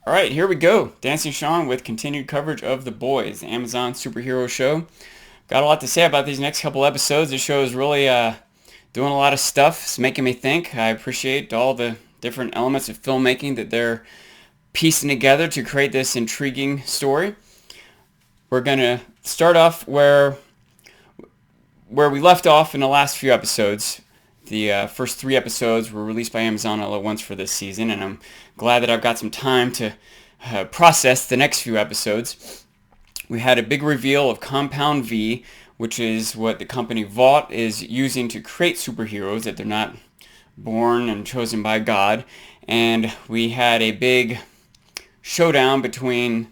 All right, here we go. Dancingsean with continued coverage of The Boys, the Amazon superhero show. Got a lot to say about these next couple episodes. This show is really doing a lot of stuff. It's making me think. I appreciate all the different elements of filmmaking that they're piecing together to create this intriguing story. We're going to start off where we left off in the last few episodes. The first 3 episodes were released by Amazon all at once for this season, and I'm glad that I've got some time to process the next few episodes. We had a big reveal of Compound V, which is what the company Vought is using to create superheroes, that they're not born and chosen by God. And we had a big showdown between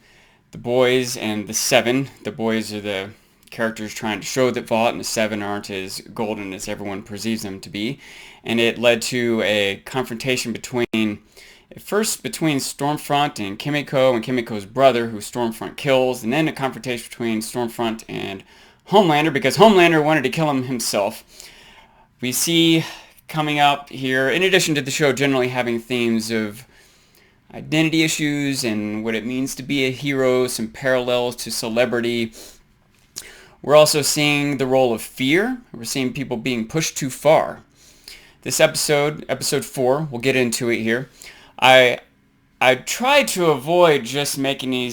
the boys and the Seven. The boys are the characters trying to show that Vought and the Seven aren't as golden as everyone perceives them to be. And it led to a confrontation between Stormfront and Kimiko's brother, who Stormfront kills, and then a confrontation between Stormfront and Homelander, because Homelander wanted to kill him himself. We see coming up here, in addition to the show generally having themes of identity issues and what it means to be a hero, some parallels to celebrity. We're also seeing the role of fear. We're seeing people being pushed too far. This episode 4, we'll get into it here. I tried to avoid just making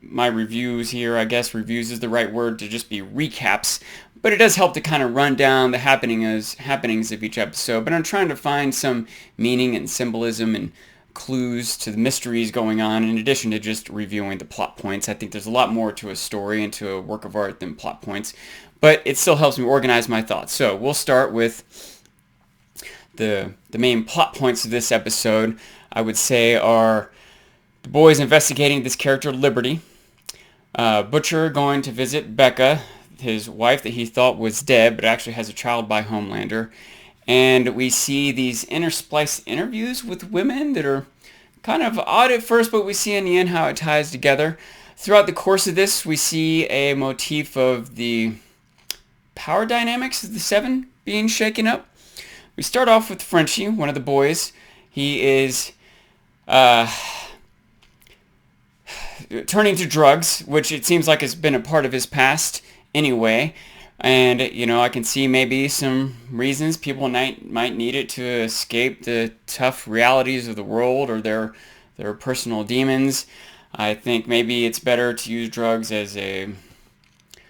my reviews here. I guess reviews is the right word, to just be recaps. But it does help to kind of run down the happenings of each episode. But I'm trying to find some meaning and symbolism and clues to the mysteries going on, in addition to just reviewing the plot points. I think there's a lot more to a story and to a work of art than plot points. But it still helps me organize my thoughts. So we'll start with the main plot points of this episode. I would say are the boys investigating this character, Liberty. Butcher going to visit Becca, his wife that he thought was dead, but actually has a child by Homelander. And we see these interspliced interviews with women that are kind of odd at first, but we see in the end how it ties together. Throughout the course of this, we see a motif of the power dynamics of the Seven being shaken up. We start off with Frenchie, one of the boys. He is turning to drugs, which it seems like has been a part of his past anyway. And, I can see maybe some reasons people might need it to escape the tough realities of the world or their personal demons. I think maybe it's better to use drugs as a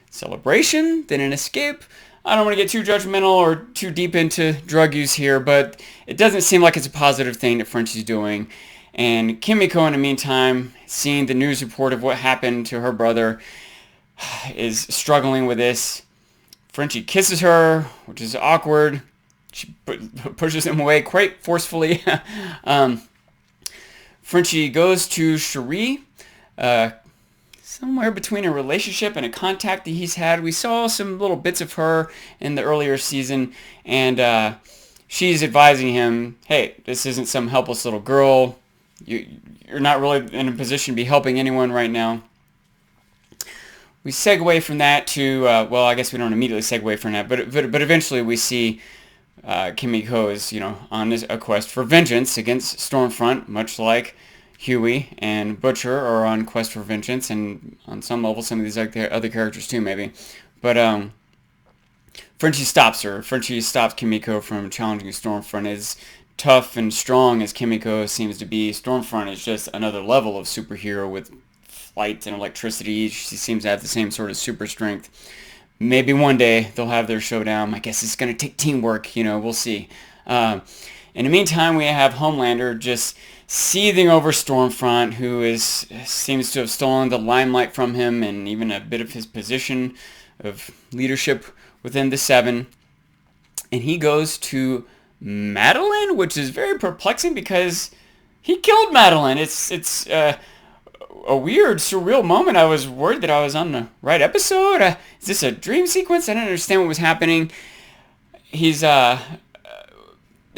celebration than an escape. I don't want to get too judgmental or too deep into drug use here, but it doesn't seem like it's a positive thing that Frenchie's doing. And Kimiko, in the meantime, seeing the news report of what happened to her brother, is struggling with this. Frenchie kisses her, which is awkward. She pushes him away quite forcefully. Frenchie goes to Cherie, somewhere between a relationship and a contact that he's had. We saw some little bits of her in the earlier season, and she's advising him, hey, this isn't some helpless little girl. You're not really in a position to be helping anyone right now. We segue from that to, I guess we don't immediately segue from that, but eventually we see Kimiko is, on a quest for vengeance against Stormfront, much like Huey and Butcher are on quest for vengeance, and on some level some of these other characters too, maybe. But Frenchie stops her. Frenchie stops Kimiko from challenging Stormfront. As tough and strong as Kimiko seems to be, Stormfront is just another level of superhero with light and electricity. She seems to have the same sort of super strength. Maybe one day they'll have their showdown. I guess it's going to take teamwork, we'll see. In the meantime, we have Homelander just seething over Stormfront, who seems to have stolen the limelight from him and even a bit of his position of leadership within the Seven. And he goes to Madeline, which is very perplexing because he killed Madeline. It's a weird, surreal moment. I was worried that I was on the right episode. Is this a dream sequence? I didn't understand what was happening. They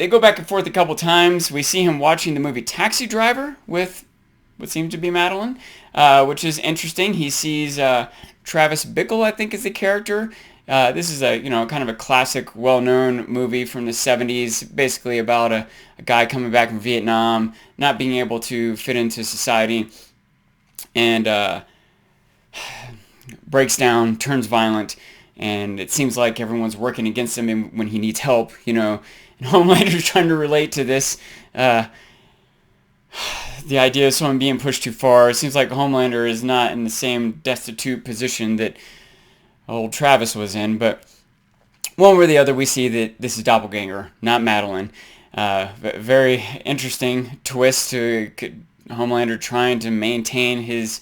go back and forth a couple times. We see him watching the movie Taxi Driver with what seems to be Madeline, which is interesting. He sees Travis Bickle, I think is the character, This is a kind of a classic, well-known movie from the 70s, basically about a guy coming back from Vietnam, not being able to fit into society, and breaks down, turns violent, and it seems like everyone's working against him when he needs help. And Homelander's trying to relate to this. The idea of someone being pushed too far. It seems like Homelander is not in the same destitute position that old Travis was in, but one way or the other, we see that this is Doppelganger, not Madeline. Very interesting twist to Homelander trying to maintain his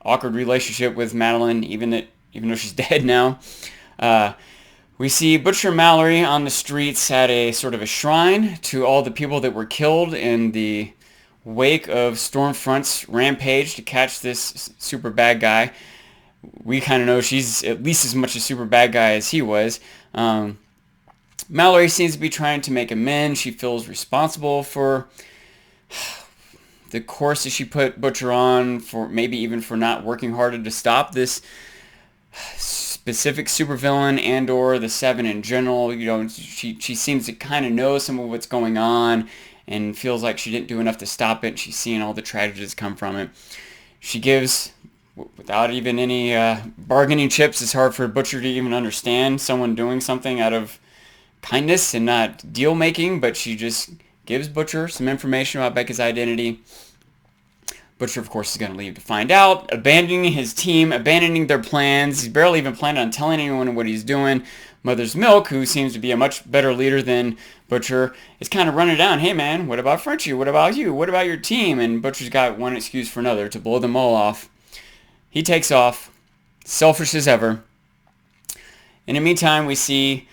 awkward relationship with Madeline, even though she's dead now. We see Butcher Mallory on the streets at a sort of a shrine to all the people that were killed in the wake of Stormfront's rampage to catch this super bad guy. We kind of know she's at least as much a super bad guy as he was. Mallory seems to be trying to make amends. She feels responsible for the course that she put Butcher on, for maybe even for not working harder to stop this specific supervillain and or the Seven in general. She seems to kind of know some of what's going on and feels like she didn't do enough to stop it. She's seeing all the tragedies come from it. She gives, without even any bargaining chips, it's hard for Butcher to even understand someone doing something out of kindness and not deal making, but she just gives Butcher some information about Becca's identity. Butcher, of course, is going to leave to find out, abandoning his team, abandoning their plans. He's barely even planning on telling anyone what he's doing. Mother's Milk, who seems to be a much better leader than Butcher, is kind of running down, hey man, what about Frenchie? What about you? What about your team? And Butcher's got one excuse for another to blow them all off. He takes off, selfish as ever. In the meantime, we see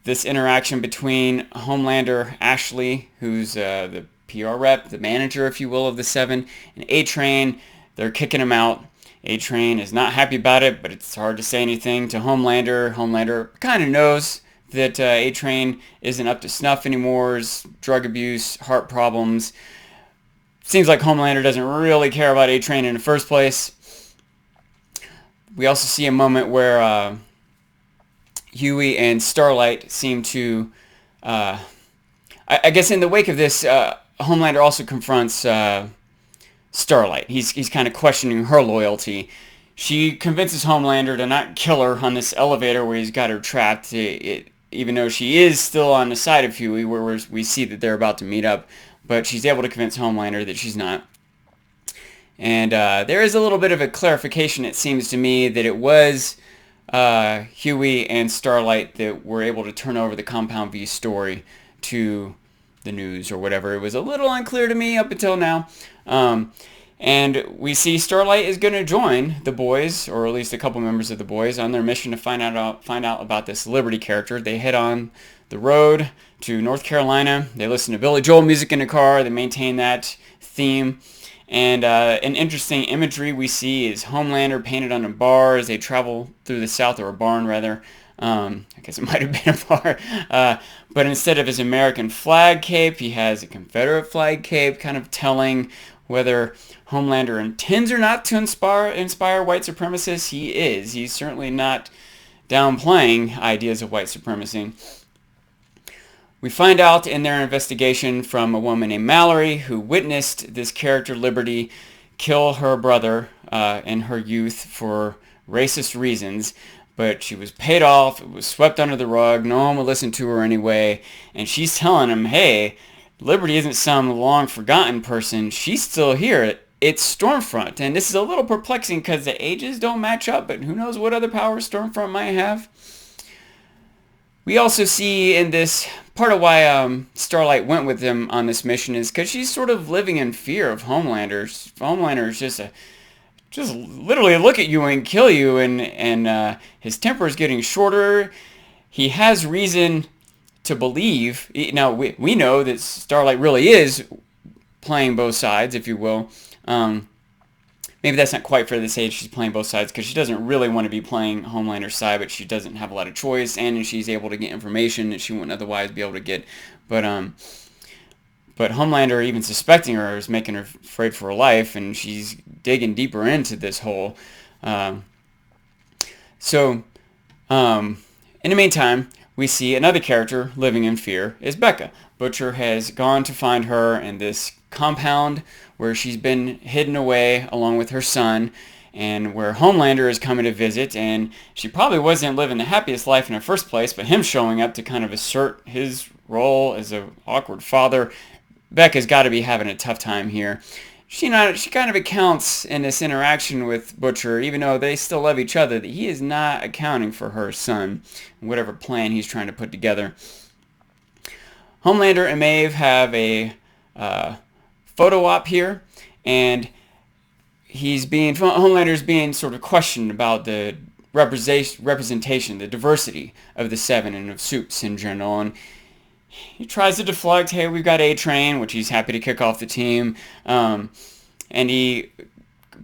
this interaction between Homelander, Ashley, who's the PR rep, the manager, if you will, of the Seven, and A-Train. They're kicking him out. A-Train is not happy about it, but it's hard to say anything to Homelander. Homelander kind of knows that A-Train isn't up to snuff anymore. His drug abuse, heart problems. Seems like Homelander doesn't really care about A-Train in the first place. We also see a moment where Huey and Starlight seem to... I guess in the wake of this, Homelander also confronts Starlight. He's kind of questioning her loyalty. She convinces Homelander to not kill her on this elevator where he's got her trapped, even though she is still on the side of Huey, where we see that they're about to meet up. But she's able to convince Homelander that she's not. And there is a little bit of a clarification, it seems to me, that it was Huey and Starlight that were able to turn over the Compound V story to the news or whatever. It was a little unclear to me up until now. And we see Starlight is going to join the boys, or at least a couple members of the boys, on their mission to find out about this Liberty character. They head on the road to North Carolina. They listen to Billy Joel music in the car. They maintain that theme. And an interesting imagery we see is Homelander painted on a bar as they travel through the South, or a barn rather. I guess it might have been a bar. But instead of his American flag cape, he has a Confederate flag cape, kind of telling whether Homelander intends or not to inspire white supremacists. He is. He's certainly not downplaying ideas of white supremacy. We find out in their investigation from a woman named Mallory, who witnessed this character Liberty kill her brother in her youth for racist reasons. But she was paid off, it was swept under the rug, no one would listen to her anyway, and she's telling him, hey, Liberty isn't some long-forgotten person, she's still here, it's Stormfront. And this is a little perplexing because the ages don't match up, but who knows what other powers Stormfront might have. We also see in this, part of why Starlight went with him on this mission is because she's sort of living in fear of Homelander. Homelander is just literally look at you and kill you, and his temper is getting shorter. He has reason to believe. Now, we know that Starlight really is playing both sides, if you will. Maybe that's not quite fair to say she's playing both sides, because she doesn't really want to be playing Homelander's side, but she doesn't have a lot of choice, and she's able to get information that she wouldn't otherwise be able to get. But Homelander, even suspecting her, is making her afraid for her life, and she's digging deeper into this hole. So In the meantime, we see another character living in fear is Becca. Butcher has gone to find her in this compound where she's been hidden away along with her son, and where Homelander is coming to visit, and she probably wasn't living the happiest life in the first place, but him showing up to kind of assert his role as an awkward father, Becca's got to be having a tough time here. She kind of accounts in this interaction with Butcher, even though they still love each other, that he is not accounting for her son, whatever plan he's trying to put together. Homelander and Maeve have a photo op here, and Homelander's being sort of questioned about the representation, the diversity of the Seven and of Supes in general, and he tries to deflect, hey, we've got A-Train, which he's happy to kick off the team. And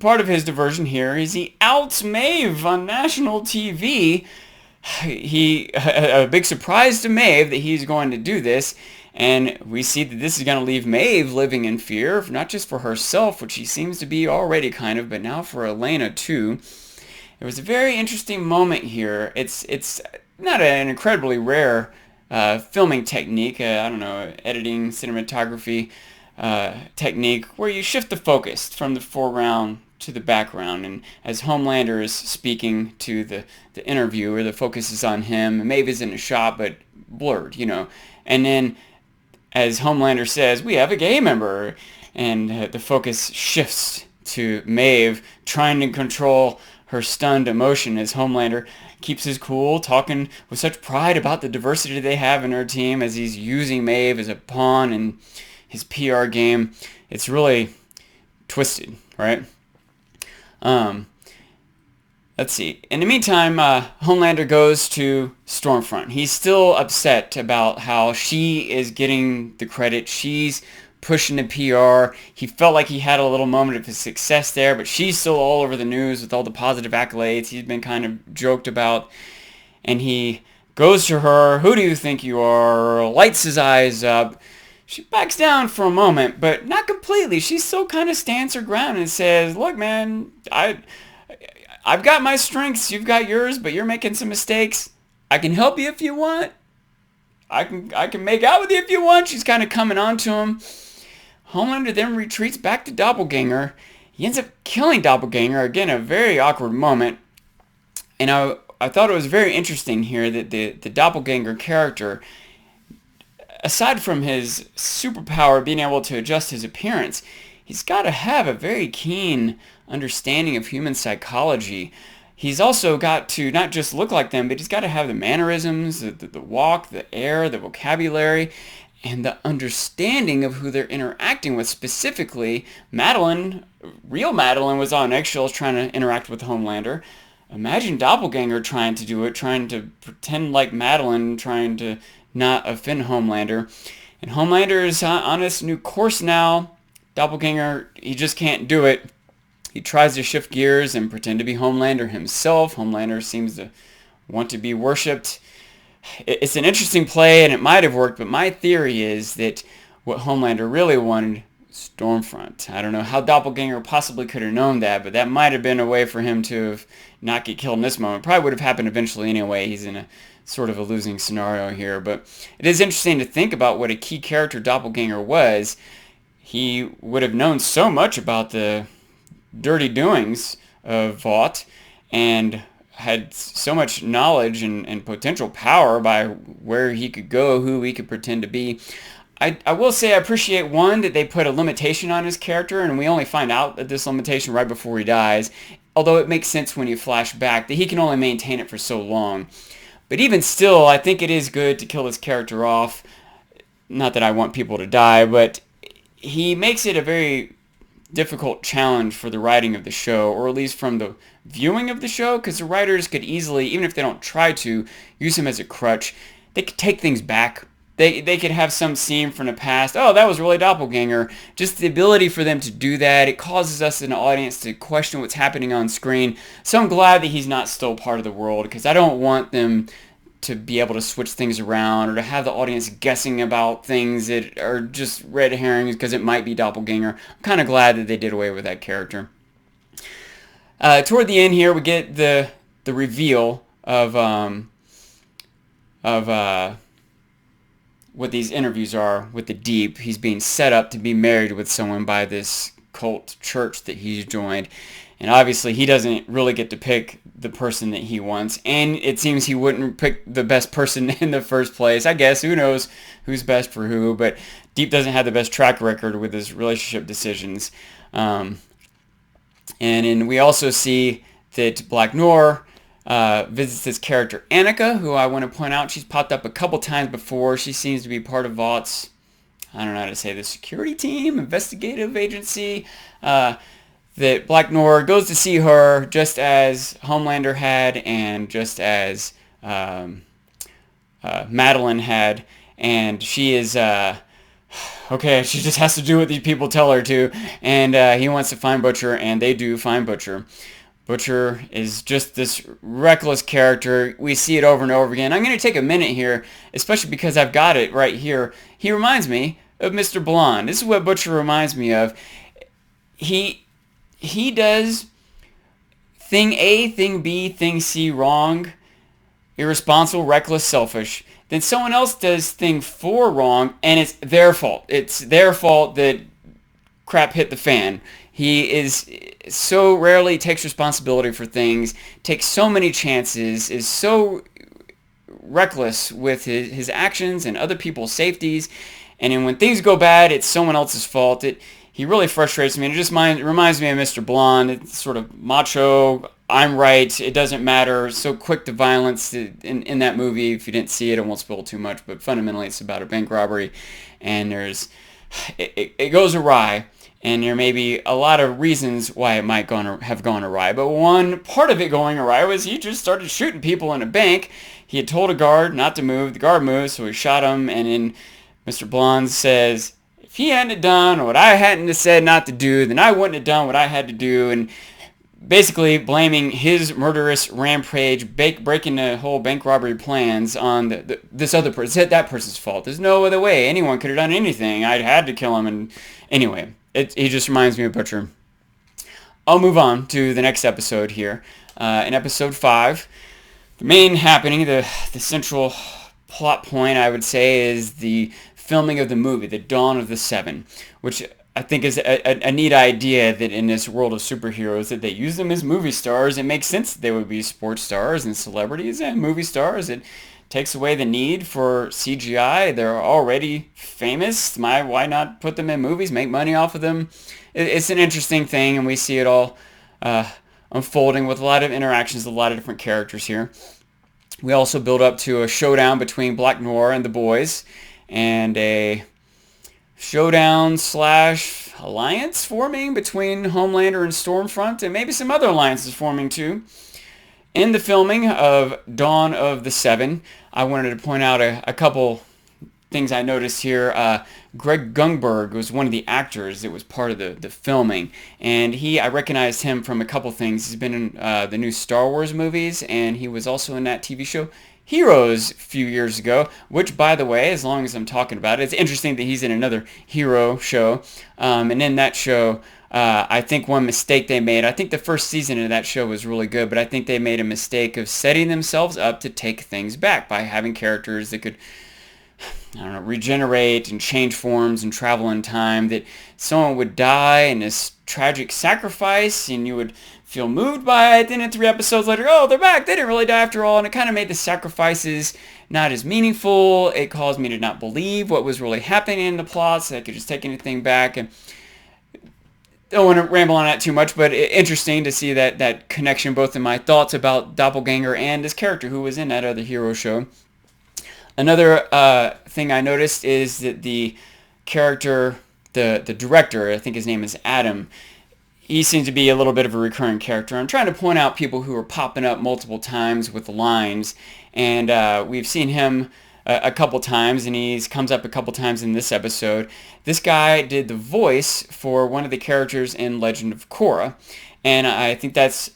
part of his diversion here is he outs Maeve on national TV. A big surprise to Maeve that he's going to do this. And we see that this is going to leave Maeve living in fear, not just for herself, which she seems to be already kind of, but now for Elena too. There was a very interesting moment here. It's not an incredibly rare filming technique, I don't know, editing, cinematography technique, where you shift the focus from the foreground to the background, and as Homelander is speaking to the interviewer, the focus is on him, and Maeve is in a shot, but blurred, and then as Homelander says, we have a gay member, and the focus shifts to Maeve trying to control her stunned emotion as Homelander keeps his cool, talking with such pride about the diversity they have in her team as he's using Maeve as a pawn in his PR game. It's really twisted, right? Let's see. In the meantime, Homelander goes to Stormfront. He's still upset about how she is getting the credit. She's pushing the PR. He felt like he had a little moment of his success there, but she's still all over the news with all the positive accolades he's been kind of joked about. And he goes to her, who do you think you are? Lights his eyes up. She backs down for a moment, but not completely. She still kind of stands her ground and says, look, man, I've got my strengths, you've got yours, but you're making some mistakes. I can help you if you want. I can make out with you if you want. She's kind of coming on to him. Homelander then retreats back to Doppelganger. He ends up killing Doppelganger. Again, a very awkward moment. And I thought it was very interesting here that the Doppelganger character, aside from his superpower being able to adjust his appearance, he's got to have a very keen understanding of human psychology. He's also got to not just look like them, but he's got to have the mannerisms, the walk, the air, the vocabulary, and the understanding of who they're interacting with. Specifically, real Madeline was on eggshells trying to interact with Homelander. Imagine Doppelganger trying to do it, trying to pretend like Madeline, trying to not offend Homelander. And Homelander is on this new course now. Doppelganger, he just can't do it. He tries to shift gears and pretend to be Homelander himself. Homelander seems to want to be worshipped. It's an interesting play, and it might have worked, but my theory is that what Homelander really wanted was Stormfront. I don't know how Doppelganger possibly could have known that, but that might have been a way for him to have not get killed in this moment. Probably would have happened eventually anyway. He's in a sort of a losing scenario here, but it is interesting to think about what a key character Doppelganger was. He would have known so much about the dirty doings of Vought and had so much knowledge and potential power by where he could go, who he could pretend to be. I will say I appreciate, one, that they put a limitation on his character, and we only find out that this limitation right before he dies, although it makes sense when you flash back that he can only maintain it for so long. But even still, I think it is good to kill this character off. Not that I want people to die, but he makes it a very difficult challenge for the writing of the show, or at least from the viewing of the show, because the writers could easily, even if they don't try to, use him as a crutch. They could take things back. They could have some scene from the past. Oh, that was really Doppelganger. Just the ability for them to do that, it causes us in the audience to question what's happening on screen. So I'm glad that he's not still part of the world, because I don't want them to be able to switch things around or to have the audience guessing about things that are just red herrings because it might be Doppelganger. I'm kind of glad that they did away with that character. Toward the end here, we get the reveal of what these interviews are with the Deep. He's being set up to be married with someone by this cult church that he's joined. And obviously he doesn't really get to pick the person that he wants. And it seems he wouldn't pick the best person in the first place. I guess, who knows who's best for who. But Deep doesn't have the best track record with his relationship decisions. And then we also see that Black Noir visits this character Annika, who I want to point out, she's popped up a couple times before. She seems to be part of Vaught's, I don't know how to say, the security team, investigative agency. That Black Noir goes to see her just as Homelander had and just as Madeline had. And she is, okay, she just has to do what these people tell her to. And he wants to find Butcher, and they do find Butcher. Butcher is just this reckless character. We see it over and over again. I'm going to take a minute here, especially because I've got it right here. He reminds me of Mr. Blonde. This is what Butcher reminds me of. He does thing A, thing B, thing C wrong, irresponsible, reckless, selfish. Then someone else does thing 4 wrong, and it's their fault. It's their fault that crap hit the fan. He is so rarely takes responsibility for things, takes so many chances, is so reckless with his actions and other people's safeties. And then when things go bad, it's someone else's fault. He really frustrates me, and it just reminds me of Mr. Blonde. It's sort of macho, I'm right, it doesn't matter, so quick to violence in that movie. If you didn't see it, I won't spoil too much, but fundamentally it's about a bank robbery, and it goes awry. And there may be a lot of reasons why it might have gone awry. But one part of it going awry was he just started shooting people in a bank. He had told a guard not to move. The guard moved, so he shot him. And then Mr. Blonde says, if he hadn't done what I hadn't said not to do, then I wouldn't have done what I had to do. And basically blaming his murderous rampage, breaking the whole bank robbery plans on this other person. It's that person's fault. There's no other way. Anyone could have done anything. I'd had to kill him. And anyway, he just reminds me of Butcher. I'll move on to the next episode here. In episode 5, the main happening, the central plot point, I would say, is the filming of the movie, The Dawn of the Seven, which I think is a neat idea that in this world of superheroes that they use them as movie stars. It makes sense that they would be sports stars and celebrities and movie stars. It takes away the need for CGI. They're already famous. Why not put them in movies, make money off of them? It's an interesting thing, and we see it all unfolding with a lot of interactions with a lot of different characters here. We also build up to a showdown between Black Noir and the boys, and a showdown / alliance forming between Homelander and Stormfront, and maybe some other alliances forming too. In the filming of Dawn of the Seven, I wanted to point out a couple things I noticed here. Greg Gungberg was one of the actors that was part of the filming, and I recognized him from a couple things. He's been in the new Star Wars movies, and he was also in that TV show Heroes a few years ago, which, by the way, as long as I'm talking about it, it's interesting that he's in another hero show. And in that show, I think one mistake they made, I think the first season of that show was really good, but I think they made a mistake of setting themselves up to take things back by having characters that could, I don't know, regenerate and change forms and travel in time, that someone would die in this tragic sacrifice and you would feel moved by it. Then in 3 episodes later, oh, they're back. They didn't really die after all. And it kind of made the sacrifices not as meaningful. It caused me to not believe what was really happening in the plot, so I could just take anything back. And don't want to ramble on that too much, but interesting to see that connection both in my thoughts about Doppelganger and this character who was in that other hero show. Another thing I noticed is that the character, the director, I think his name is Adam, he seems to be a little bit of a recurring character. I'm trying to point out people who are popping up multiple times with lines, and we've seen him a couple times, and he comes up a couple times in this episode. This guy did the voice for one of the characters in Legend of Korra, and I think that's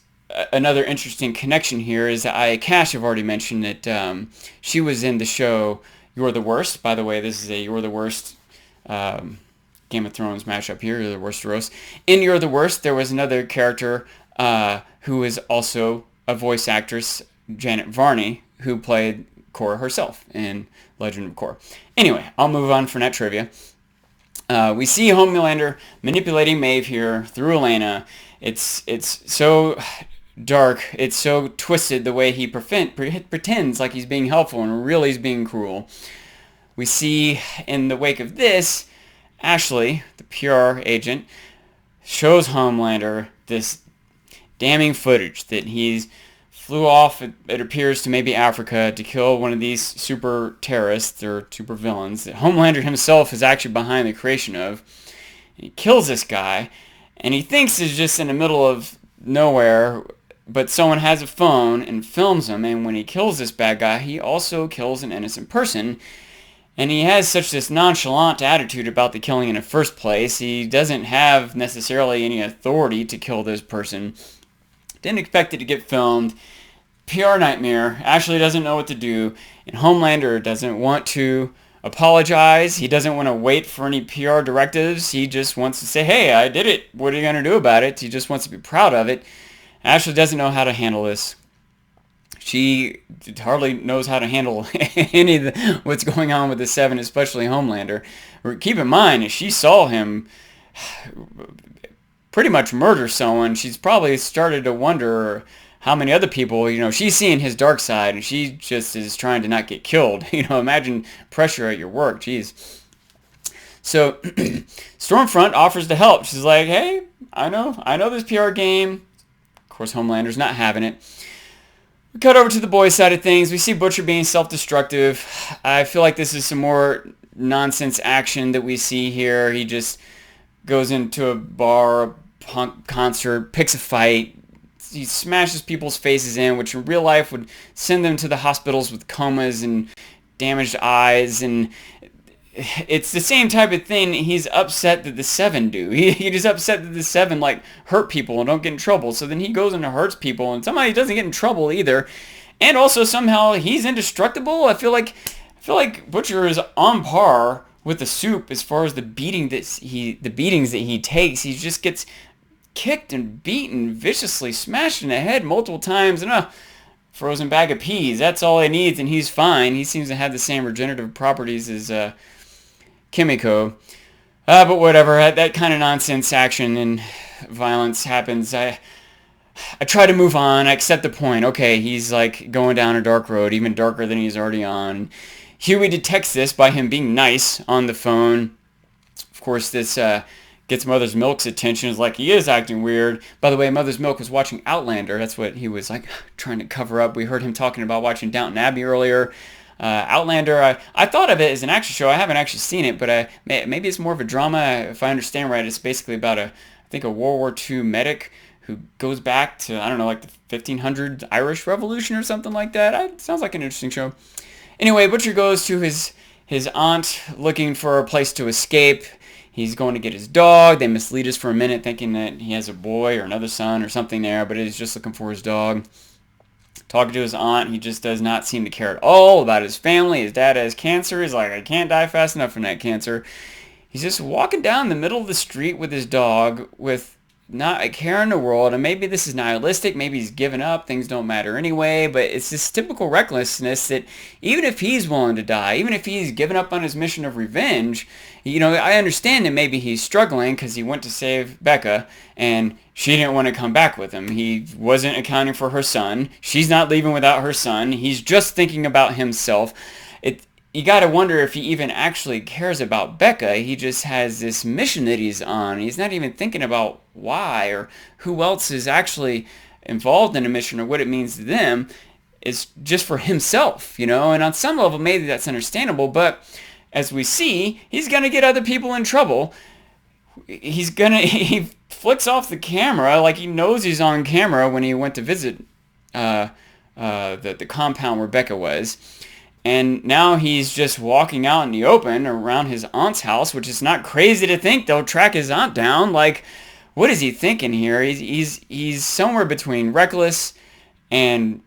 another interesting connection here. Is Aya Cash, I've already mentioned that she was in the show You're the Worst. By the way, this is a You're the Worst Game of Thrones mashup here, You're the Worst roast. In You're the Worst, there was another character who is also a voice actress Janet Varney, who played Korra herself in Legend of Korra. Anyway, I'll move on for net trivia. We see Homelander manipulating Maeve here through Elena. It's so dark. It's so twisted the way he pretends like he's being helpful and really is being cruel. We see in the wake of this, Ashley, the PR agent, shows Homelander this damning footage that he's flew off, it appears, to maybe Africa to kill one of these super terrorists or super villains that Homelander himself is actually behind the creation of. And he kills this guy, and he thinks he's just in the middle of nowhere, but someone has a phone and films him, and when he kills this bad guy, he also kills an innocent person. And he has such this nonchalant attitude about the killing in the first place. He doesn't have necessarily any authority to kill this person. Didn't expect it to get filmed. PR nightmare. Ashley doesn't know what to do. And Homelander doesn't want to apologize. He doesn't want to wait for any PR directives. He just wants to say, hey, I did it. What are you going to do about it? He just wants to be proud of it. Ashley doesn't know how to handle this. She hardly knows how to handle any of what's going on with the Seven, especially Homelander. Keep in mind, she saw him pretty much murder someone. She's probably started to wonder how many other people, she's seeing his dark side, and she just is trying to not get killed. Imagine pressure at your work. Jeez. So Stormfront offers to help. She's like, hey, I know this PR game. Of course, Homelander's not having it. We cut over to the boys' side of things. We see Butcher being self-destructive. I feel like this is some more nonsense action that we see here. He just goes into a bar, a punk concert, picks a fight. He smashes people's faces in, which in real life would send them to the hospitals with comas and damaged eyes. And it's the same type of thing he's upset that the Seven do. He's upset that the Seven hurt people and don't get in trouble. So then he goes and hurts people, and somehow he doesn't get in trouble either. And also somehow he's indestructible. I feel like Butcher is on par with the Soup as far as the beatings that he takes. He just gets kicked and beaten viciously, smashed in the head multiple times, and frozen bag of peas. That's all he needs, and he's fine. He seems to have the same regenerative properties as Kimiko. But whatever, that kind of nonsense action and violence happens. I try to move on. I accept the point. Okay, he's going down a dark road, even darker than he's already on. Huey detects this by him being nice on the phone. Of course, this gets Mother's Milk's attention. Is he is acting weird. By the way, Mother's Milk was watching Outlander. That's what he was trying to cover up. We heard him talking about watching Downton Abbey earlier. Outlander, I thought of it as an action show. I haven't actually seen it, but maybe it's more of a drama. If I understand right, it's basically about a World War II medic who goes back to, the 1500 Irish Revolution or something like that. It sounds like an interesting show. Anyway, Butcher goes to his aunt looking for a place to escape. He's going to get his dog. They mislead us for a minute thinking that he has a boy or another son or something there, but he's just looking for his dog. Talking to his aunt, he just does not seem to care at all about his family. His dad has cancer. He's like, I can't die fast enough from that cancer. He's just walking down the middle of the street with his dog with not a care in the world. And maybe this is nihilistic. Maybe he's given up. Things don't matter anyway. But it's this typical recklessness that even if he's willing to die, even if he's given up on his mission of revenge, I understand that maybe he's struggling because he went to save Becca and she didn't want to come back with him. He wasn't accounting for her son. She's not leaving without her son. He's just thinking about himself. You got to wonder if he even actually cares about Becca. He just has this mission that he's on. He's not even thinking about why or who else is actually involved in a mission or what it means to them. It's just for himself, And on some level, maybe that's understandable. But as we see, he's going to get other people in trouble. He flicks off the camera like he knows he's on camera when he went to visit the compound where Becca was. And now he's just walking out in the open around his aunt's house, which is not crazy to think they'll track his aunt down. What is he thinking here? He's somewhere between reckless and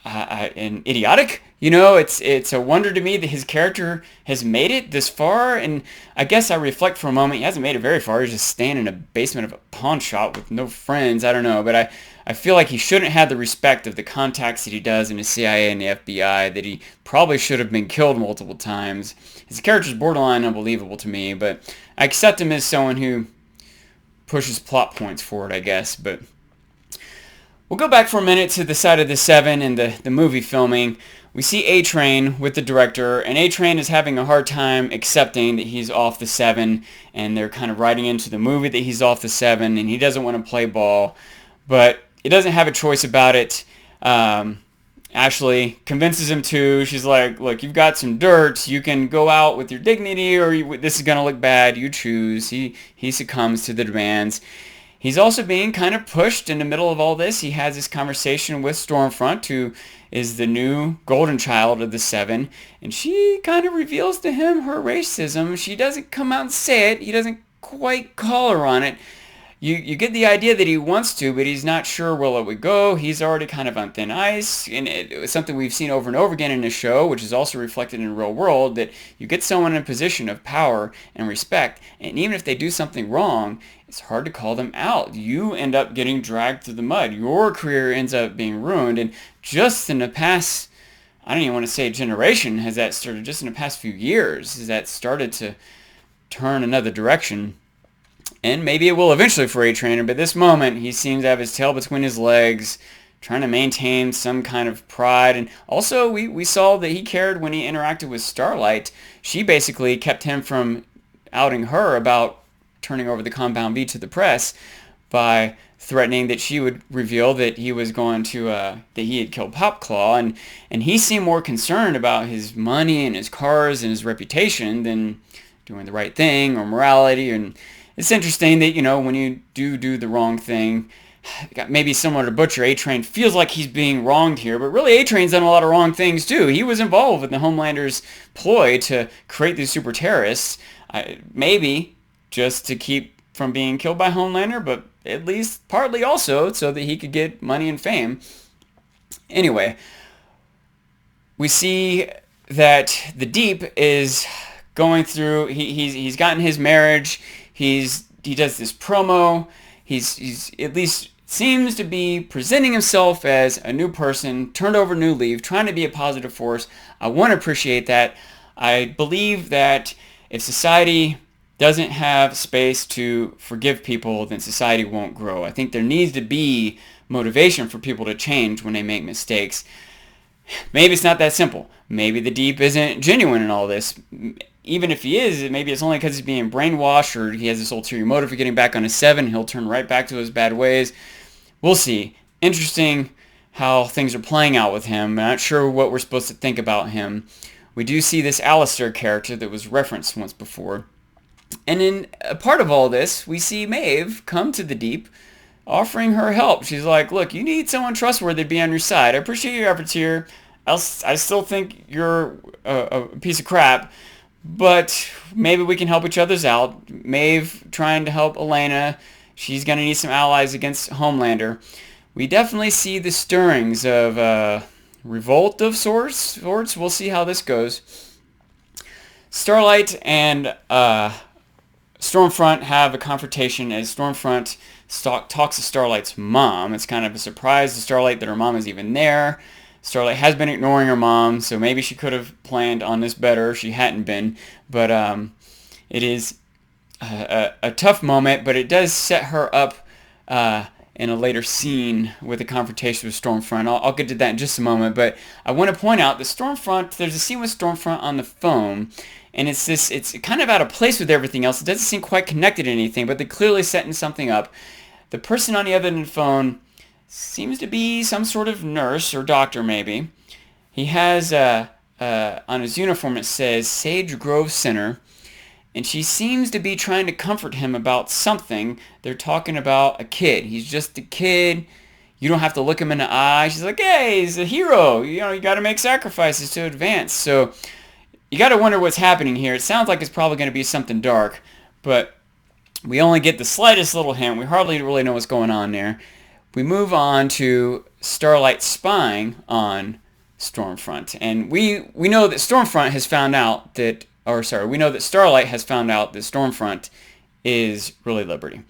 and idiotic. You know, it's a wonder to me that his character has made it this far, and I guess I reflect for a moment, he hasn't made it very far. He's just staying in a basement of a pawn shop with no friends. I don't know, but I feel like he shouldn't have the respect of the contacts that he does in the CIA and the FBI, that he probably should have been killed multiple times. His character's borderline unbelievable to me, but I accept him as someone who pushes plot points forward, I guess, but we'll go back for a minute to the side of the 7 and the movie filming. We see A-Train with the director, and A-Train is having a hard time accepting that he's off the 7, and they're kind of writing into the movie that he's off the 7, and he doesn't want to play ball, but he doesn't have a choice about it. Ashley convinces him to. She's like, look, you've got some dirt. You can go out with your dignity, or this is going to look bad. You choose. He succumbs to the demands. He's also being kind of pushed in the middle of all this. He has this conversation with Stormfront, who is the new golden child of the 7, and she kind of reveals to him her racism. She doesn't come out and say it. He doesn't quite call her on it. You get the idea that he wants to, but he's not sure where it would go. He's already kind of on thin ice, and it was something we've seen over and over again in the show, which is also reflected in the real world, that you get someone in a position of power and respect, and even if they do something wrong, it's hard to call them out. You end up getting dragged through the mud. Your career ends up being ruined, and just in the past, I don't even want to say generation, has that started, just in the past few years, has that started to turn another direction. And maybe it will eventually for A-Trainer, but at this moment, he seems to have his tail between his legs, trying to maintain some kind of pride. And also, we saw that he cared when he interacted with Starlight. She basically kept him from outing her about turning over the Compound V to the press by threatening that she would reveal that he was going to, that he had killed Popclaw. And he seemed more concerned about his money and his cars and his reputation than doing the right thing or morality. And it's interesting that, you know, when you do the wrong thing, maybe similar to Butcher, A-Train feels like he's being wronged here, but really A-Train's done a lot of wrong things too. He was involved with the Homelander's ploy to create these super terrorists, maybe just to keep from being killed by Homelander, but at least partly also so that he could get money and fame. Anyway, we see that the Deep is going through, he's gotten his marriage. He does this promo. He's at least seems to be presenting himself as a new person, turned over a new leaf, trying to be a positive force. I want to appreciate that. I believe that if society doesn't have space to forgive people, then society won't grow. I think there needs to be motivation for people to change when they make mistakes. Maybe it's not that simple. Maybe the Deep isn't genuine in all this. Even if he is, maybe it's only because he's being brainwashed, or he has this ulterior motive for getting back on his 7. He'll turn right back to his bad ways. We'll see. Interesting how things are playing out with him. I'm not sure what we're supposed to think about him. We do see this Alistair character that was referenced once before. And in a part of all this, we see Maeve come to the Deep, offering her help. She's like, look, you need someone trustworthy to be on your side. I appreciate your efforts here. I still think you're a piece of crap, but maybe we can help each other's out. Maeve trying to help Elena. She's going to need some allies against Homelander. We definitely see the stirrings of revolt of sorts. We'll see how this goes. Starlight and Stormfront have a confrontation as Stormfront talks to Starlight's mom. It's kind of a surprise to Starlight that her mom is even there. Starlight has been ignoring her mom, so maybe she could have planned on this better if she hadn't been. But it is a tough moment, but it does set her up in a later scene with a confrontation with Stormfront. I'll get to that in just a moment, but I want to point out that Stormfront, there's a scene with Stormfront on the phone, and it's kind of out of place with everything else. It doesn't seem quite connected to anything, but they're clearly setting something up. The person on the other end of the phone seems to be some sort of nurse or doctor, maybe. He has, on his uniform it says Sage Grove Center, and she seems to be trying to comfort him about something. They're talking about a kid. He's just a kid. You don't have to look him in the eye. She's like, hey, he's a hero. You know, you got to make sacrifices to advance. So you got to wonder what's happening here. It sounds like it's probably going to be something dark, but we only get the slightest little hint. We hardly really know what's going on there. we move on to Starlight spying on Stormfront. And we know that Stormfront has found out that, we know that Starlight has found out that Stormfront is really Liberty.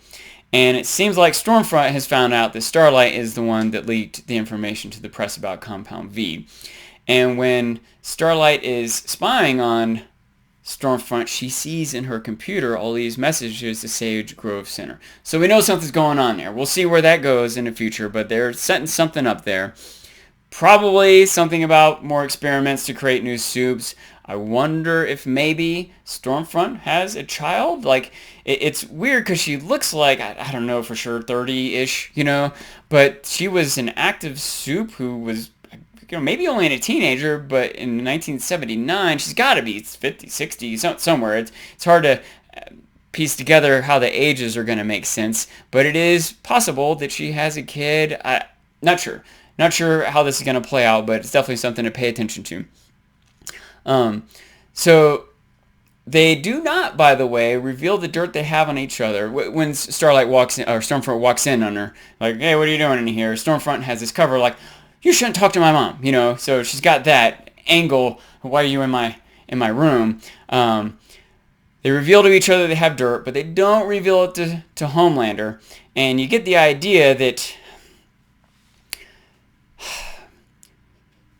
And it seems like Stormfront has found out that Starlight is the one that leaked the information to the press about Compound V. And when Starlight is spying on Stormfront, she sees in her computer all these messages to Sage Grove Center. So we know something's going on there. We'll see where that goes in the future, but they're setting something up there. Probably something about more experiments to create new soups. I wonder if maybe Stormfront has a child. Like, it's weird because she looks like, I don't know for sure, 30-ish, you know, but she was an active soup who was, you know, maybe only a teenager, but in 1979, she's got to be 50, 60, somewhere. It's hard to piece together how the ages are going to make sense, but it is possible that she has a kid. Not sure. Not sure how this is going to play out, but it's definitely something to pay attention to. So they do not, by the way, reveal the dirt they have on each other. When Starlight walks in, or Stormfront walks in on her, like, hey, what are you doing in here? Stormfront has this cover like, you shouldn't talk to my mom, you know. So she's got that angle. Why are you in my room? They reveal to each other they have dirt, but they don't reveal it to Homelander. And you get the idea that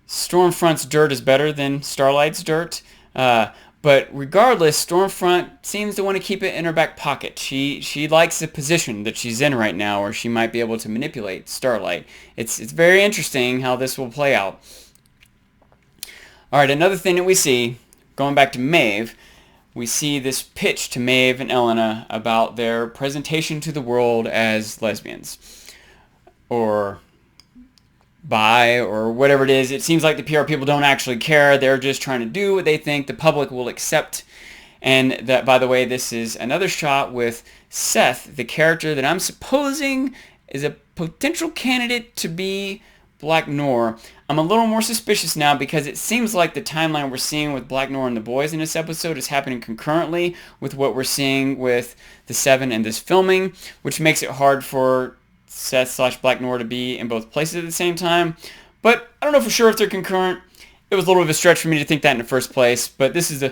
Stormfront's dirt is better than Starlight's dirt. But regardless, Stormfront seems to want to keep it in her back pocket. She likes the position that she's in right now, where she might be able to manipulate Starlight. It's very interesting how this will play out. All right, another thing that we see, going back to Maeve, we see this pitch to Maeve and Elena about their presentation to the world as lesbians, or bi, or whatever it is. It seems like the PR people don't actually care. They're just trying to do what they think the public will accept. And that, by the way, this is another shot with Seth, the character that I'm supposing is a potential candidate to be Black Noir. I'm a little more suspicious now because it seems like the timeline we're seeing with Black Noir and the boys in this episode is happening concurrently with what we're seeing with the Seven and this filming, which makes it hard for Seth/Black Noir to be in both places at the same time. But I don't know for sure if they're concurrent. It was a little bit of a stretch for me to think that in the first place, but this is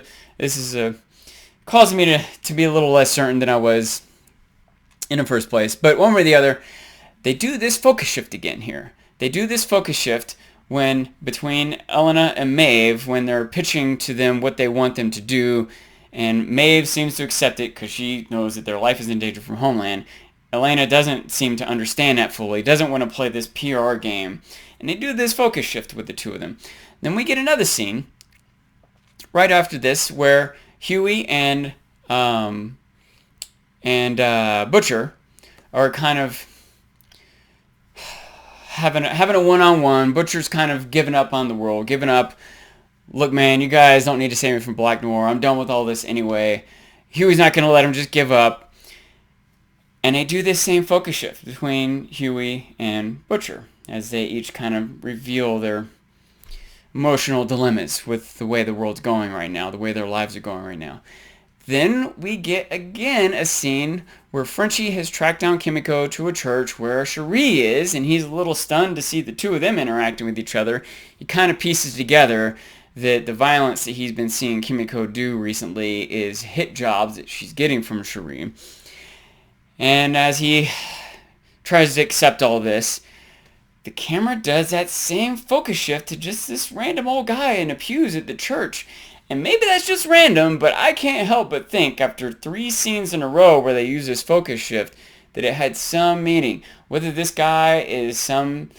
causing me to be a little less certain than I was in the first place. But one way or the other, they do this focus shift again here. They do this focus shift when between Elena and Maeve, when they're pitching to them what they want them to do, and Maeve seems to accept it because she knows that their life is in danger from Homeland. Elena doesn't seem to understand that fully, doesn't want to play this PR game, and they do this focus shift with the two of them. Then we get another scene right after this where Huey and Butcher are kind of having a one-on-one. Butcher's kind of giving up on the world, giving up. Look, man, you guys don't need to save me from Black Noir. I'm done with all this anyway. Huey's not going to let him just give up. And they do this same focus shift between Huey and Butcher as they each kind of reveal their emotional dilemmas with the way the world's going right now, the way their lives are going right now. Then we get again a scene where Frenchie has tracked down Kimiko to a church where Cherie is, and he's a little stunned to see the two of them interacting with each other. He kind of pieces together that the violence that he's been seeing Kimiko do recently is hit jobs that she's getting from Cherie. And as he tries to accept all this, the camera does that same focus shift to just this random old guy in the pews at the church. And maybe that's just random, but I can't help but think after 3 scenes in a row where they use this focus shift that it had some meaning. Whether this guy has some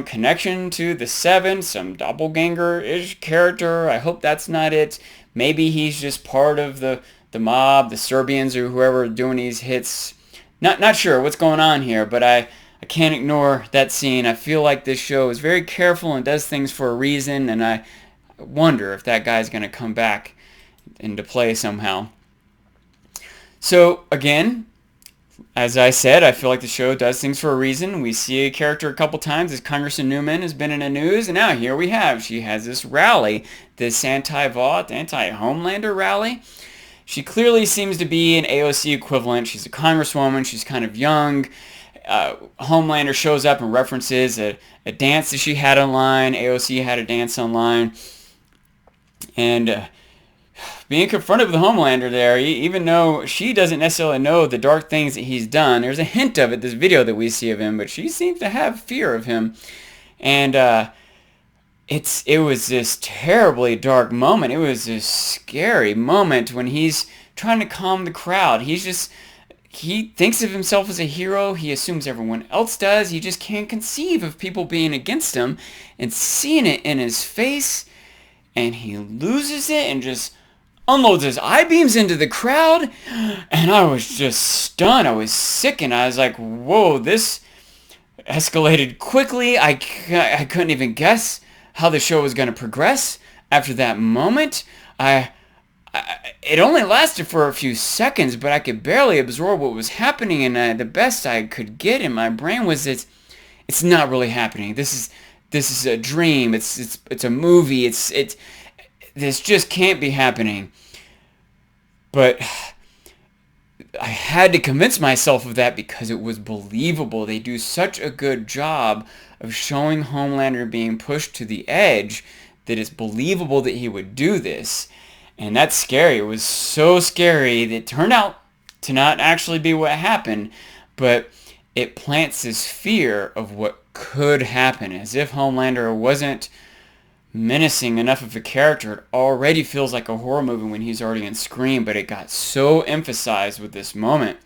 connection to the Seven, some doppelganger-ish character. I hope that's not it. Maybe he's just part of the mob, the Serbians, or whoever are doing these hits. Not sure what's going on here, but I can't ignore that scene. I feel like this show is very careful and does things for a reason, and I wonder if that guy's going to come back into play somehow. So, again, as I said, I feel like the show does things for a reason. We see a character a couple times, as Congressman Newman has been in the news, and now here we have. She has this rally, this anti-Vought, anti-Homelander rally. she clearly seems to be an AOC equivalent. She's a congresswoman. She's kind of young. Homelander shows up and references a dance that she had online. AOC had a dance online. And being confronted with Homelander there, even though she doesn't necessarily know the dark things that he's done, there's a hint of it, this video that we see of him, but she seems to have fear of him. And it was this terribly dark moment. It was this scary moment when he's trying to calm the crowd. He thinks of himself as a hero. He assumes everyone else does. He just can't conceive of people being against him, and seeing it in his face, and he loses it and just unloads his I-beams into the crowd, and I was just stunned. I was sick, and I was like, whoa, this escalated quickly. I couldn't even guess how the show was going to progress after that moment. It only lasted for a few seconds, but I could barely absorb what was happening, and the best I could get in my brain was it's not really happening. This is a dream. It's a movie. This just can't be happening. But I had to convince myself of that because it was believable. They do such a good job of showing Homelander being pushed to the edge that it's believable that he would do this. And that's scary. It was so scary that it turned out to not actually be what happened, but it plants this fear of what could happen, as if Homelander wasn't menacing enough of a character. It already feels like a horror movie when he's already on screen, but it got so emphasized with this moment.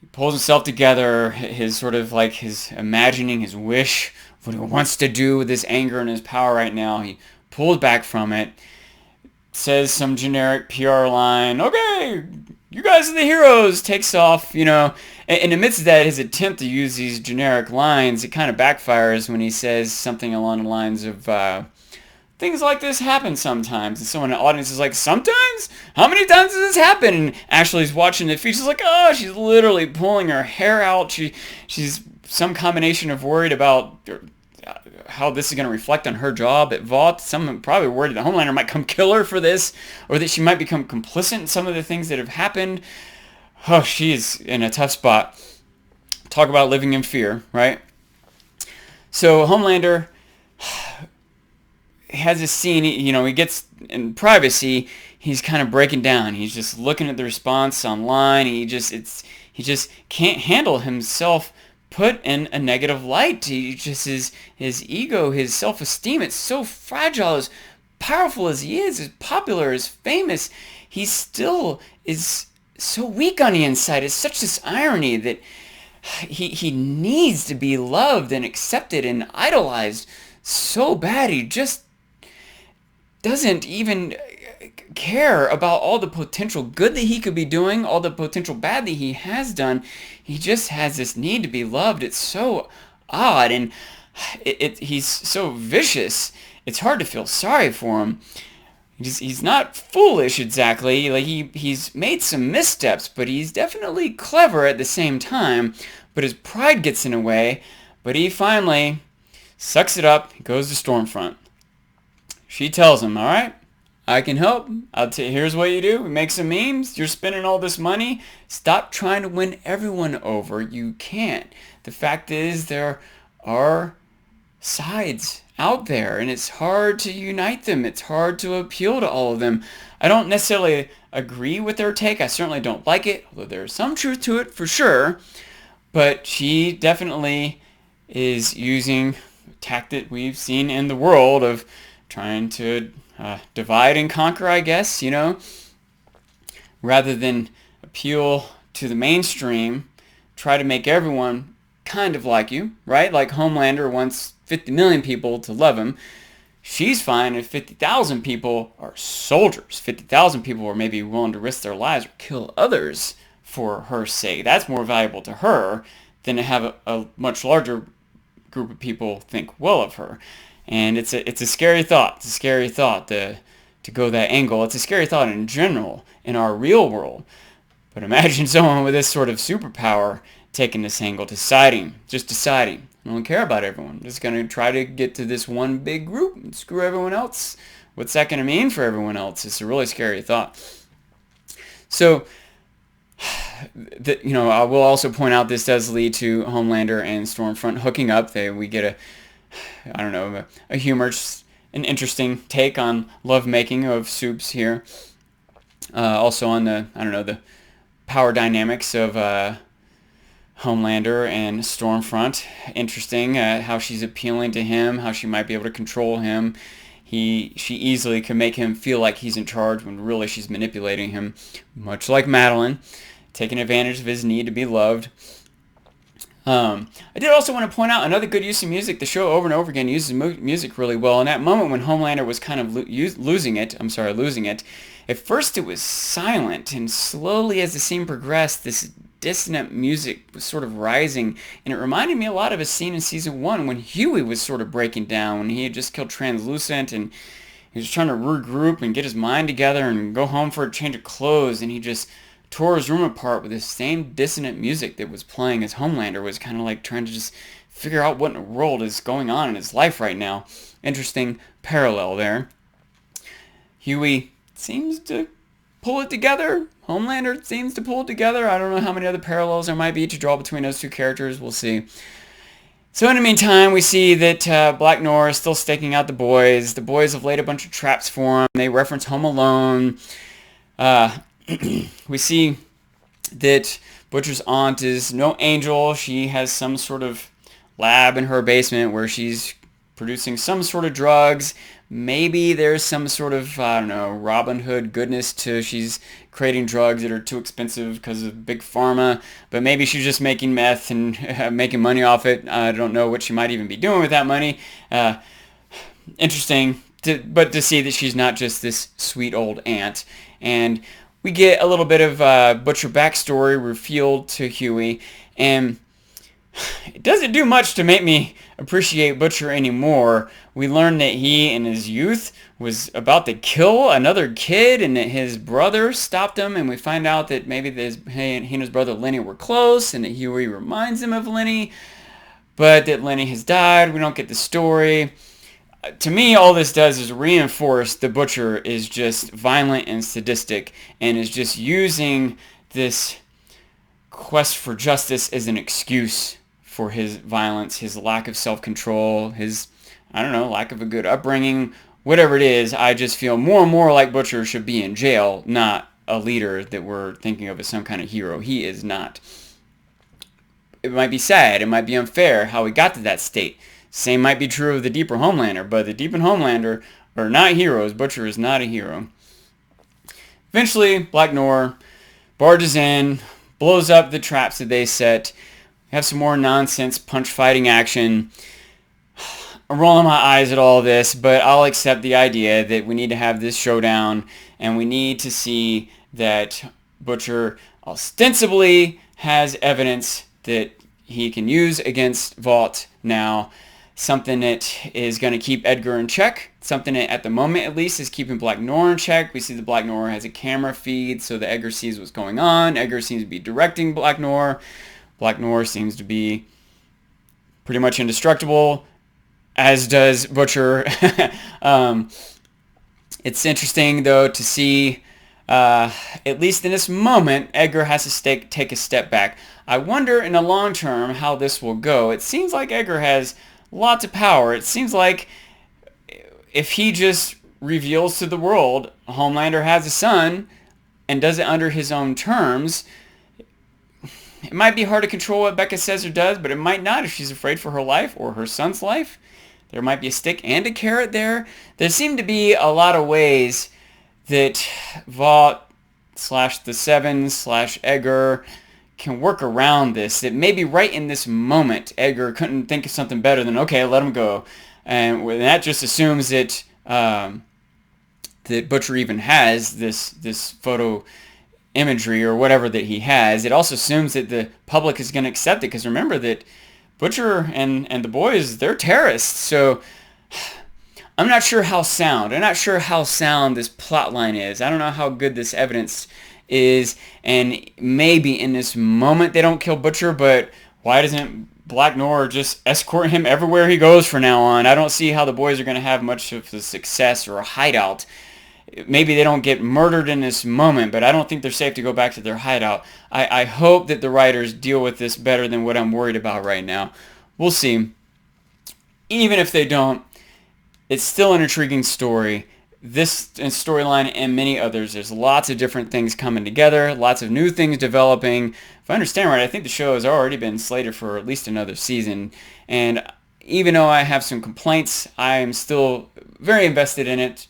He pulls himself together, his imagining his wish, what he wants to do with this anger and his power right now. He pulls back from it, says some generic PR line, okay, you guys are the heroes, takes off, and amidst that, his attempt to use these generic lines, it kind of backfires when he says something along the lines of, things like this happen sometimes, and someone in the audience is like, sometimes? How many times does this happen? And Ashley's watching the feed, she's like, oh, she's literally pulling her hair out, she's some combination of worried about how this is going to reflect on her job at Vought. Some probably worried that Homelander might come kill her for this, or that she might become complicit in some of the things that have happened. Oh, she's in a tough spot. Talk about living in fear, right? So Homelander has this scene, he gets in privacy, he's kind of breaking down. He's just looking at the response online. He just can't handle himself put in a negative light. He just his ego, his self-esteem, it's so fragile. As powerful as he is, as popular, as famous, he still is so weak on the inside. It's such this irony that he needs to be loved and accepted and idolized so bad. He just doesn't even care about all the potential good that he could be doing, all the potential bad that he has done. He just has this need to be loved. It's so odd, and he's so vicious. It's hard to feel sorry for him. He's not foolish exactly. Like he's made some missteps, but he's definitely clever at the same time. But his pride gets in the way. But he finally sucks it up. He goes to Stormfront. She tells him, all right, I can help. Here's what you do. We make some memes. You're spending all this money. Stop trying to win everyone over. You can't. The fact is there are sides out there, and it's hard to unite them. It's hard to appeal to all of them. I don't necessarily agree with their take. I certainly don't like it, although there's some truth to it for sure. But she definitely is using a tactic we've seen in the world of trying to divide and conquer, I guess, rather than appeal to the mainstream, try to make everyone kind of like you, right? Like Homelander wants 50 million people to love him. She's fine if 50,000 people are soldiers. 50,000 people are maybe willing to risk their lives or kill others for her sake. That's more valuable to her than to have a much larger group of people think well of her. And it's a scary thought. It's a scary thought to go that angle. It's a scary thought in general in our real world. But imagine someone with this sort of superpower taking this angle, just deciding, I don't care about everyone. I'm just going to try to get to this one big group and screw everyone else what's that going to mean for everyone else? It's a really scary thought. So, I will also point out this does lead to Homelander and Stormfront hooking up. We get a humorous, an interesting take on lovemaking of Soups here. Also on the power dynamics of Homelander and Stormfront. Interesting how she's appealing to him, how she might be able to control him. She easily can make him feel like he's in charge when really she's manipulating him, much like Madeline, taking advantage of his need to be loved. I did also want to point out another good use of music. The show over and over again uses music really well. In that moment when Homelander was kind of losing it, at first it was silent, and slowly as the scene progressed, this dissonant music was sort of rising, and it reminded me a lot of a scene in season 1 when Huey was sort of breaking down, when he had just killed Translucent, and he was trying to regroup and get his mind together and go home for a change of clothes, and he just tore his room apart with this same dissonant music that was playing as Homelander was kind of like trying to just figure out what in the world is going on in his life right now. Interesting parallel there. Huey seems to pull it together. Homelander seems to pull it together. I don't know how many other parallels there might be to draw between those two characters. We'll see. So in the meantime, we see that Black Noir is still staking out the boys. The boys have laid a bunch of traps for him. They reference Home Alone. We see that Butcher's aunt is no angel. She has some sort of lab in her basement where she's producing some sort of drugs. Maybe there's some sort of, Robin Hood goodness to she's creating drugs that are too expensive because of Big Pharma. But maybe she's just making meth and making money off it. I don't know what she might even be doing with that money. Interesting, but to see that she's not just this sweet old aunt. And we get a little bit of Butcher backstory revealed to Huey, and it doesn't do much to make me appreciate Butcher anymore. We learn that he, in his youth, was about to kill another kid, and that his brother stopped him, and we find out that maybe he and his brother Lenny were close, and that Huey reminds him of Lenny, but that Lenny has died. We don't get the story. To me, all this does is reinforce the Butcher is just violent and sadistic and is just using this quest for justice as an excuse for his violence, his lack of self-control, his, lack of a good upbringing, whatever it is. I just feel more and more like Butcher should be in jail, not a leader that we're thinking of as some kind of hero. He is not. It might be sad, it might be unfair how he got to that state. Same might be true of the Deeper Homelander, but the Deep and Homelander are not heroes. Butcher is not a hero. Eventually, Black Noir barges in, blows up the traps that they set. We have some more nonsense punch fighting action. I'm rolling my eyes at all this, but I'll accept the idea that we need to have this showdown, and we need to see that Butcher ostensibly has evidence that he can use against Vought now. Something that is going to keep Edgar in check. Something that, at the moment at least, is keeping Black Noir in check. We see that Black Noir has a camera feed so that Edgar sees what's going on. Edgar seems to be directing Black Noir. Black Noir seems to be pretty much indestructible, as does Butcher. It's interesting, though, to see, at least in this moment, Edgar has to take a step back. I wonder in the long term how this will go. It seems like Edgar has lots of power. It seems like if he just reveals to the world Homelander has a son and does it under his own terms, it might be hard to control what Becca says or does, but it might not if she's afraid for her life or her son's life. There might be a stick and a carrot there. There seem to be a lot of ways that Vought / the Seven / Edgar can work around this, that maybe right in this moment Edgar couldn't think of something better than, okay, let him go. And that just assumes that that Butcher even has this photo imagery or whatever that he has. It also assumes that the public is going to accept it, because remember that Butcher and the boys, they're terrorists. So I'm not sure how sound this plot line is. I don't know how good this evidence is, and maybe in this moment they don't kill Butcher, but why doesn't Black Noir just escort him everywhere he goes from now on. I don't see how the boys are going to have much of a success or a hideout. Maybe they don't get murdered in this moment, but I don't think they're safe to go back to their hideout. I hope that the writers deal with this better than what I'm worried about right now. We'll see. Even if they don't, it's still an intriguing story. This storyline and many others, there's lots of different things coming together, lots of new things developing. If I understand right, I think the show has already been slated for at least another season. And even though I have some complaints, I am still very invested in it.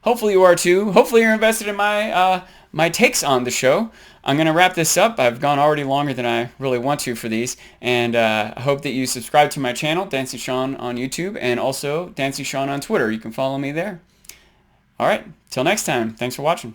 Hopefully you are too. Hopefully you're invested in my takes on the show. I'm going to wrap this up. I've gone already longer than I really want to for these. And I hope that you subscribe to my channel, Dancingsean on YouTube, and also Dancingsean on Twitter. You can follow me there. All right, till next time. Thanks for watching.